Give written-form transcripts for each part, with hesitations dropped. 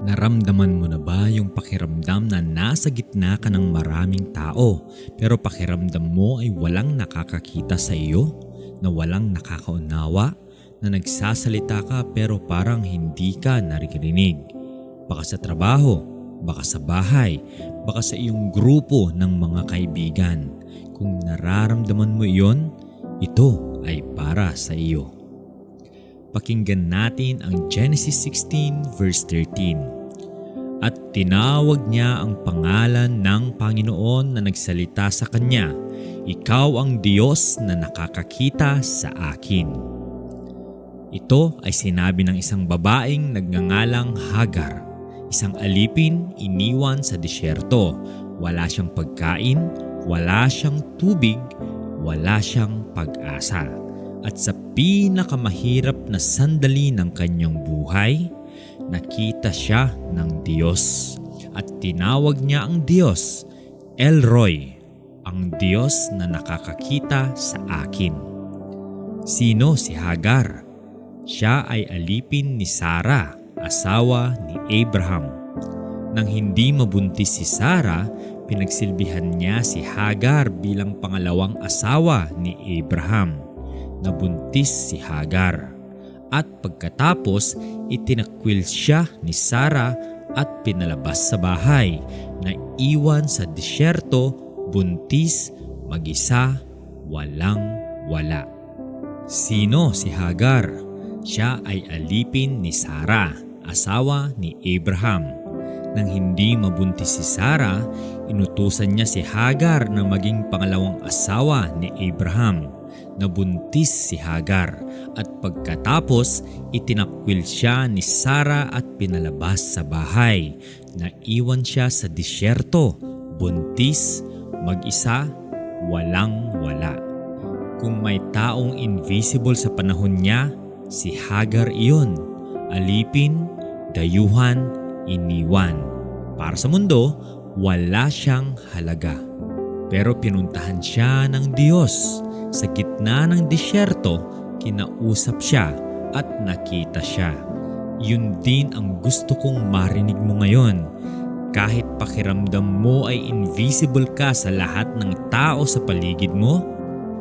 Naramdaman mo na ba yung pakiramdam na nasa gitna ka ng maraming tao pero pakiramdam mo ay walang nakakakita sa iyo? Na walang nakakaunawa? Na nagsasalita ka pero parang hindi ka naririnig? Baka sa trabaho, baka sa bahay, baka sa iyong grupo ng mga kaibigan. Kung nararamdaman mo iyon, ito ay para sa iyo. Pakinggan natin ang Genesis 16 verse 13. At tinawag niya ang pangalan ng Panginoon na nagsalita sa kanya, "Ikaw ang Diyos na nakakakita sa akin." Ito ay sinabi ng isang babaeng nagngangalang Hagar, isang alipin iniwan sa disyerto. Wala siyang pagkain, wala siyang tubig, wala siyang pag-asa. At sa pinakamahirap na sandali ng kanyang buhay, nakita siya ng Diyos at tinawag niya ang Diyos, El Roy, ang Diyos na nakakakita sa akin. Sino si Hagar? Siya ay alipin ni Sarah, asawa ni Abraham. Nang hindi mabuntis si Sarah, pinagsilbihan niya si Hagar bilang pangalawang asawa ni Abraham. Nabuntis si Hagar. At pagkatapos, itinakwil siya ni Sarah at pinalabas sa bahay, na iwan sa disyerto, buntis, mag-isa, walang-wala. Sino si Hagar? Siya ay alipin ni Sarah, asawa ni Abraham. Nang hindi mabuntis si Sarah, inutusan niya si Hagar na maging pangalawang asawa ni Abraham. Nabuntis si Hagar at pagkatapos itinakwil siya ni Sarah at pinalabas sa bahay. Naiwan siya sa disyerto, buntis, mag-isa, walang-wala. Kung may taong invisible sa panahon niya, si Hagar iyon. Alipin, dayuhan, iniwan. Para sa mundo, wala siyang halaga. Pero pinuntahan siya ng Diyos. Sa gitna ng disyerto, kinausap siya at nakita siya. Yun din ang gusto kong marinig mo ngayon. Kahit pakiramdam mo ay invisible ka sa lahat ng tao sa paligid mo,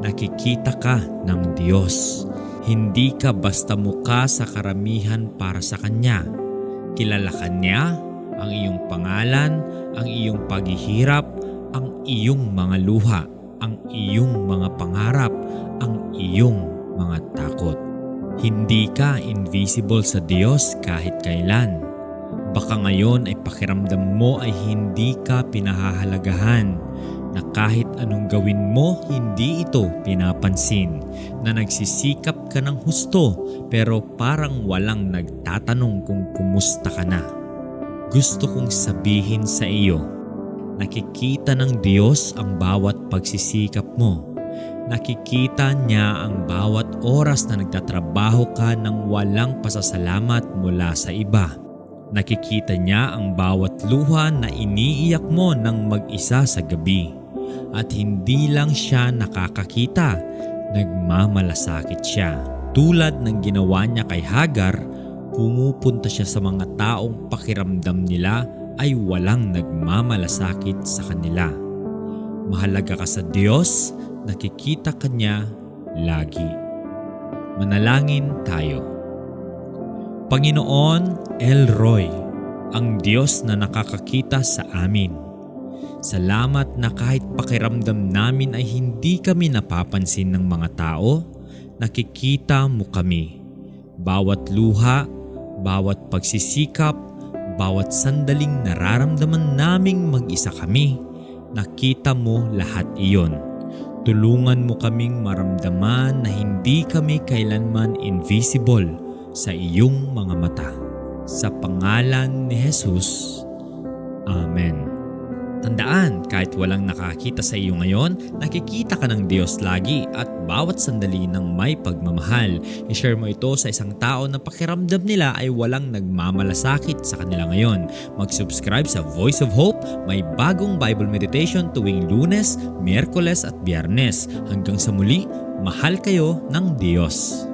nakikita ka ng Diyos. Hindi ka basta mukha sa karamihan para sa Kanya. Kilala ka Niya, ang iyong pangalan, ang iyong paghihirap, ang iyong mga luha, ang iyong mga pangarap, ang iyong mga takot. Hindi ka invisible sa Diyos kahit kailan. Baka ngayon ay pakiramdam mo ay hindi ka pinahahalagahan, na kahit anong gawin mo hindi ito pinapansin, na nagsisikap ka ng husto pero parang walang nagtatanong kung kumusta ka na. Gusto kong sabihin sa iyo, nakikita ng Diyos ang bawat pagsisikap mo. Nakikita Niya ang bawat oras na nagtatrabaho ka ng walang pasasalamat mula sa iba. Nakikita Niya ang bawat luha na iniiyak mo ng mag-isa sa gabi. At hindi lang siya nakakakita, nagmamalasakit siya. Tulad ng ginawa Niya kay Hagar, pumupunta siya sa mga taong pakiramdam nila ay walang nagmamalasakit sa kanila. Mahalaga ka sa Diyos, nakikita ka Niya lagi. Manalangin tayo. Panginoon El Roy, ang Diyos na nakakakita sa amin. Salamat na kahit pakiramdam namin ay hindi kami napapansin ng mga tao, nakikita mo kami. Bawat luha, bawat pagsisikap, bawat sandaling nararamdaman naming mag-isa kami, nakita mo lahat iyon. Tulungan mo kaming maramdaman na hindi kami kailanman invisible sa iyong mga mata. Sa pangalan ni Jesus. Amen. Tandaan, kahit walang nakakita sa iyo ngayon, nakikita ka ng Diyos lagi at bawat sandali ng may pagmamahal. I-share mo ito sa isang tao na pakiramdam nila ay walang nagmamalasakit sa kanila ngayon. Mag-subscribe sa Voice of Hope. May bagong Bible meditation tuwing Lunes, Miyerkules at Biyernes. Hanggang sa muli, mahal kayo ng Diyos.